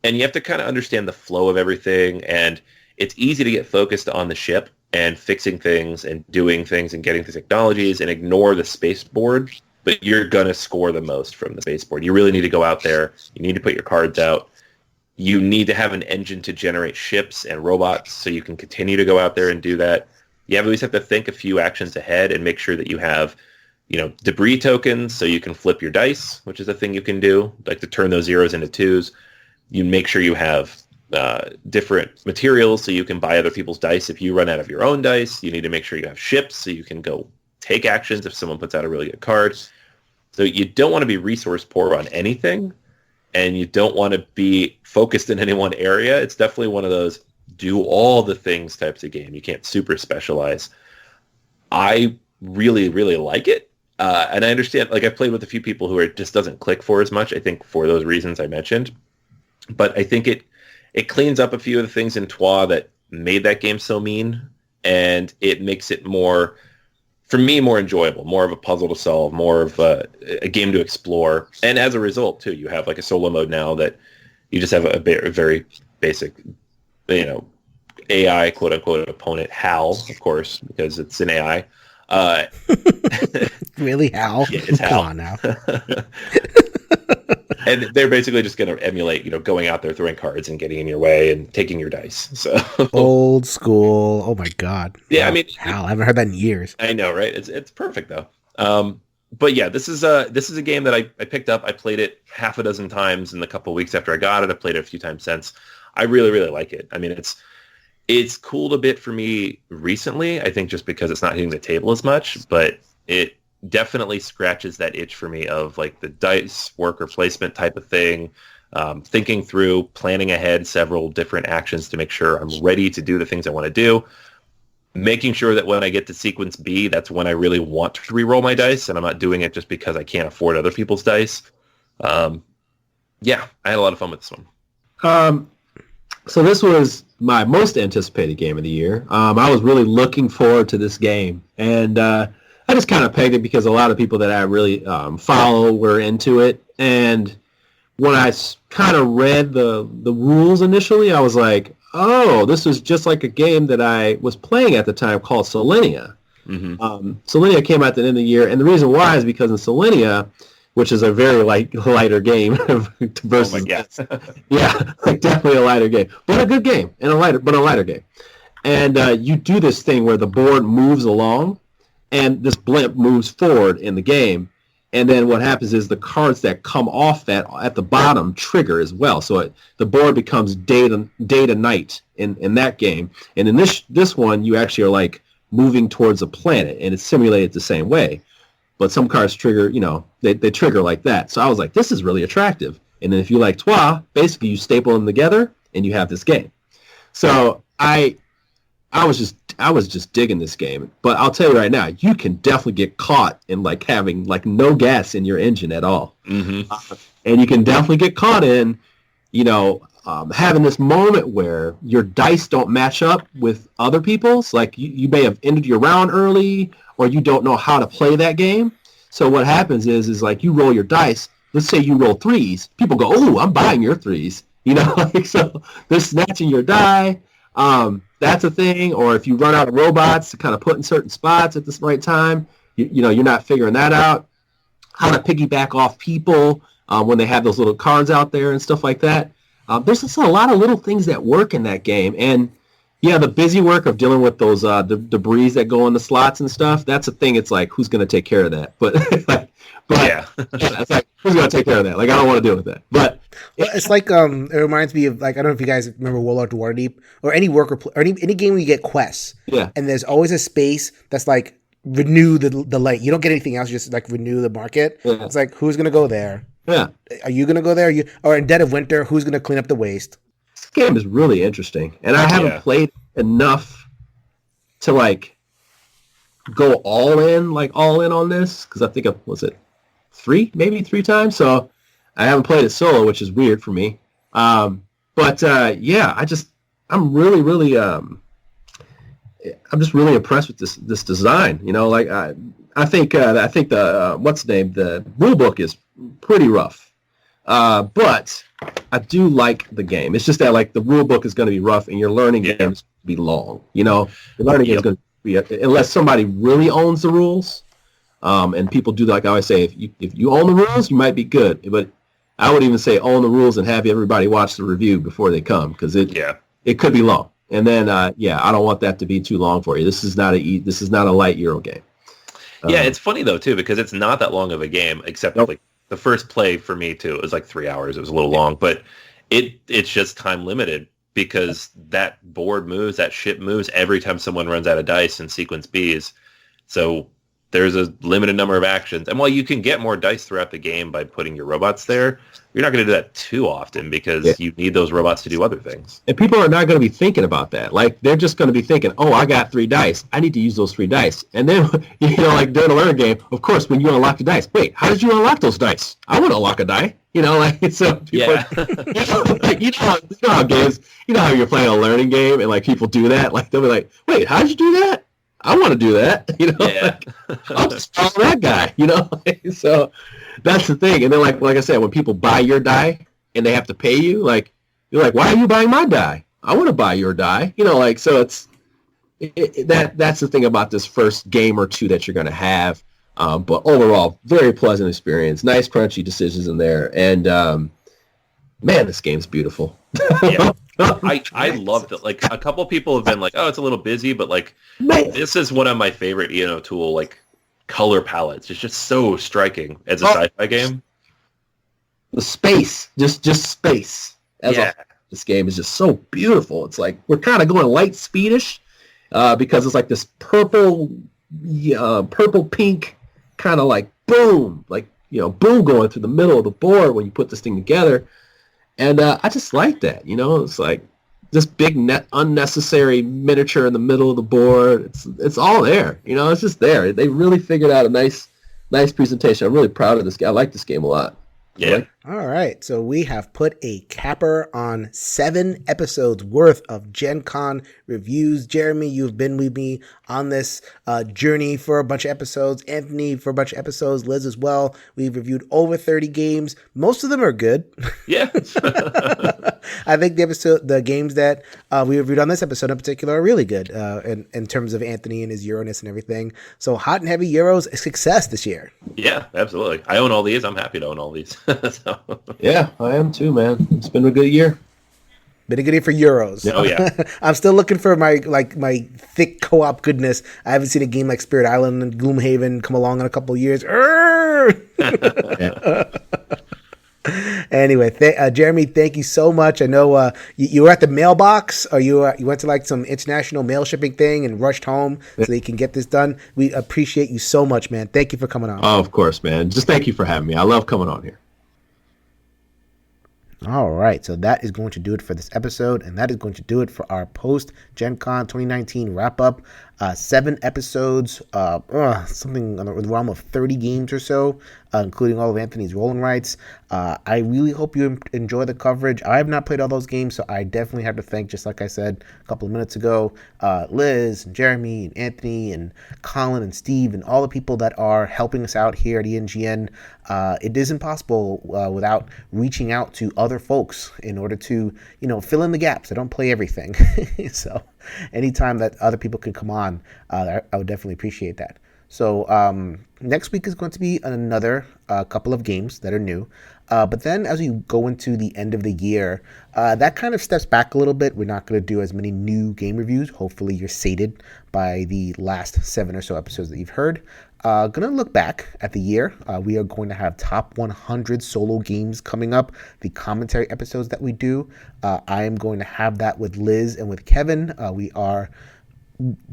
And you have to kind of understand the flow of everything. And it's easy to get focused on the ship and fixing things and doing things and getting the technologies and ignore the space board. But you're going to score the most from the space board. You really need to go out there. You need to put your cards out. You need to have an engine to generate ships and robots so you can continue to go out there and do that. You always have to think a few actions ahead and make sure that you have, debris tokens so you can flip your dice, which is a thing you can do, like to turn those zeros into twos. You make sure you have different materials so you can buy other people's dice. If you run out of your own dice, you need to make sure you have ships so you can go take actions if someone puts out a really good card. So you don't want to be resource poor on anything, and you don't want to be focused in any one area. It's definitely one of those do all the things types of game. You can't super specialize. I really, really like it. And I understand, I've played with a few people who it just doesn't click for as much, I think for those reasons I mentioned. But I think it cleans up a few of the things in Twa that made that game so mean, and it makes it more, for me, more enjoyable, more of a puzzle to solve, more of a game to explore. And as a result, too, you have a solo mode now that you just have a very basic, AI, quote-unquote, opponent, Hal, of course, because it's an AI. Really, Hal? Yeah, it's Hal. Come on now. And they're basically just going to emulate, going out there, throwing cards and getting in your way and taking your dice. So old school. Oh my God. Yeah, wow. Hal, I haven't heard that in years. I know, right? It's perfect though. But yeah, this is a game that I picked up. I played it half a dozen times in the couple of weeks after I got it. I played it a few times since. I really, really like it. I mean, it's cooled a bit for me recently. I think just because it's not hitting the table as much, but it definitely scratches that itch for me of the dice worker placement type of thing, thinking through, planning ahead several different actions to make sure I'm ready to do the things I want to do, making sure that when I get to sequence B, that's when I really want to re-roll my dice, and I'm not doing it just because I can't afford other people's dice. Yeah, I had a lot of fun with this one. So this was my most anticipated game of the year. I was really looking forward to this game, and I just kind of pegged it because a lot of people that I really follow were into it. And when I kind of read the rules initially, I was like, oh, this was just like a game that I was playing at the time called Selenia. Mm-hmm. Selenia came out at the end of the year, and the reason why is because in Selenia, which is a very lighter game versus. Oh my God. Yeah, like definitely a lighter game, but a good game and a lighter game. And you do this thing where the board moves along, and this blimp moves forward in the game. And then what happens is the cards that come off that at the bottom trigger as well. So the board becomes day to night in that game. And in this one, you actually are like moving towards a planet, and it's simulated the same way. But some cards trigger, they trigger like that. So I was like, this is really attractive. And then if you like Twa, basically you staple them together, and you have this game. So I was just digging this game, but I'll tell you right now, you can definitely get caught in like having like no gas in your engine at all, and you can definitely get caught in, having this moment where your dice don't match up with other people's. Like you may have ended your round early, or you don't know how to play that game. So what happens is like you roll your dice. Let's say you roll threes. People go, "Oh, I'm buying your threes." So they're snatching your die. That's a thing. Or if you run out of robots to kind of put in certain spots at this right time, you're not figuring that out. How to piggyback off people when they have those little cards out there and stuff like that. There's just a lot of little things that work in that game. And yeah, the busy work of dealing with those debris that go in the slots and stuff, that's a thing. It's like, who's going to take care of that? But yeah, it's like, who's going to take care of that? Like, I don't want to deal with that. But it's like it reminds me of, like, I don't know if you guys remember Warlord to Waterdeep, or any worker or any game where you get quests. Yeah. And there's always a space that's like renew the light. You don't get anything else. You just like renew the market. Yeah. It's like, who's going to go there? Yeah. Are you going to go there? Or in Dead of Winter, who's going to clean up the waste? This game is really interesting, and I haven't played enough to like go all in on this, because I think was it maybe three times. So I haven't played it solo, which is weird for me. I'm really I'm just really impressed with this design. I think the what's the name, the rule book is pretty rough, but I do like the game. It's just that like the rule book is going to be rough, and your learning game is going to be long. Your learning game is going to be, unless somebody really owns the rules, and people do, like I always say, if you own the rules, you might be good. But I would even say own the rules and have everybody watch the review before they come, because it could be long. And then I don't want that to be too long for you. This is not a light Euro game. It's funny though too, because it's not that long of a game, except like the first play for me too, it was like 3 hours. It was a little long, but it's just time limited, because that board moves, that ship moves every time someone runs out of dice in sequence Bs. So there's a limited number of actions. And while you can get more dice throughout the game by putting your robots there, you're not going to do that too often, because you need those robots to do other things. And people are not going to be thinking about that. Like, they're just going to be thinking, oh, I got 3 dice. I need to use those 3 dice. And then, like during a learning game, of course, when you unlock the dice, wait, how did you unlock those dice? I want to unlock a die. So people how games, how you're playing a learning game and like people do that. Like, they'll be like, wait, how did you do that? I want to do that, I'll just follow that guy, So that's the thing. And then, like I said, when people buy your die and they have to pay you, like, you're like, why are you buying my die? I want to buy your die, So that's the thing about this first game or two that you're going to have. But overall, very pleasant experience. Nice crunchy decisions in there, and man, this game's beautiful. I loved it. Like, a couple people have been like, oh, it's a little busy, but like, this is one of my favorite Ian O'Toole like color palettes. It's just so striking as a sci-fi game. The space, just space. This game is just so beautiful. It's like we're kind of going light speedish, because it's like this purple pink kind of like boom, boom going through the middle of the board when you put this thing together. And I just like that, It's like this big unnecessary miniature in the middle of the board. It's all there, It's just there. They really figured out a nice presentation. I'm really proud of this game. I like this game a lot. Yeah. All right. So we have put a capper on 7 episodes worth of Gen Con reviews. Jeremy, you've been with me on this journey for a bunch of episodes. Anthony for a bunch of episodes. Liz as well. We've reviewed over 30 games. Most of them are good. Yeah. I think the games that we reviewed on this episode in particular are really good in terms of Anthony and his Euroness and everything. So Hot and Heavy Euros, a success this year. Yeah, absolutely. I own all these. I'm happy to own all these. So. Yeah, I am too, man. It's been a good year. Been a good year for Euros. Oh yeah. I'm still looking for my thick co-op goodness. I haven't seen a game like Spirit Island and Gloomhaven come along in a couple of years. Anyway, Jeremy, thank you so much. I know you were at the mailbox, or you went to like some international mail shipping thing and rushed home so you can get this done. We appreciate you so much, man. Thank you for coming on. Oh, of course, man. Just thank you for having me. I love coming on here. All right, so that is going to do it for this episode, and that is going to do it for our Post-GenCon 2019 wrap-up. 7 episodes, something on the realm of 30 games or so, including all of Anthony's rolling rights. I really hope you enjoy the coverage. I have not played all those games, so I definitely have to thank, just like I said a couple of minutes ago, Liz and Jeremy and Anthony and Colin and Steve and all the people that are helping us out here at ENGN. It isn't possible without reaching out to other folks in order to, fill in the gaps. I don't play everything. So anytime that other people can come on, I would definitely appreciate that. So next week is going to be another couple of games that are new. But then as we go into the end of the year, that kind of steps back a little bit. We're not going to do as many new game reviews. Hopefully you're sated by the last 7 or so episodes that you've heard. Going to look back at the year. We are going to have top 100 solo games coming up, the commentary episodes that we do. I am going to have that with Liz and with Kevin. We are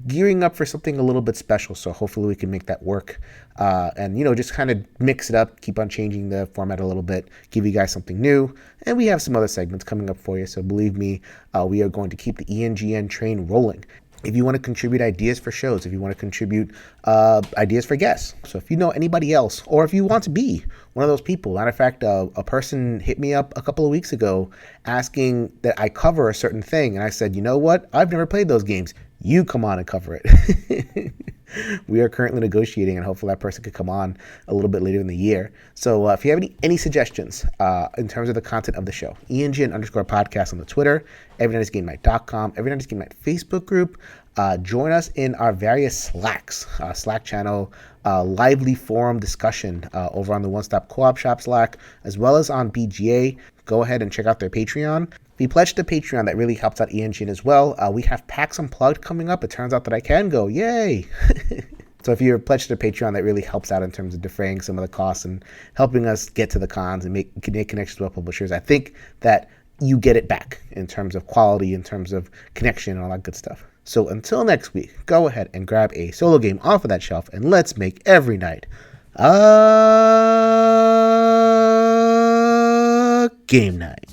gearing up for something a little bit special, so hopefully we can make that work. And just kind of mix it up, keep on changing the format a little bit, give you guys something new. And we have some other segments coming up for you, so believe me, we are going to keep the ENGN train rolling. If you want to contribute ideas for shows, if you want to contribute ideas for guests, so if you know anybody else, or if you want to be one of those people. Matter of fact, a person hit me up a couple of weeks ago asking that I cover a certain thing, and I said, you know what? I've never played those games. You come on and cover it. We are currently negotiating, and hopefully that person could come on a little bit later in the year. So if you have any suggestions in terms of the content of the show, ENGN_podcast on the Twitter, everynightisgamenight.com, Everynightisgamenight Facebook group. Join us in our various Slacks, Slack channel, lively forum discussion over on the One Stop Co-op Shop Slack, as well as on BGA. Go ahead and check out their Patreon. If you pledge to Patreon, that really helps out ENGN as well. We have PAX Unplugged coming up. It turns out that I can go. Yay! So if you're pledged to Patreon, that really helps out in terms of defraying some of the costs and helping us get to the cons and make connections with publishers. I think that you get it back in terms of quality, in terms of connection, and all that good stuff. So until next week, go ahead and grab a solo game off of that shelf, and let's make every night a game night.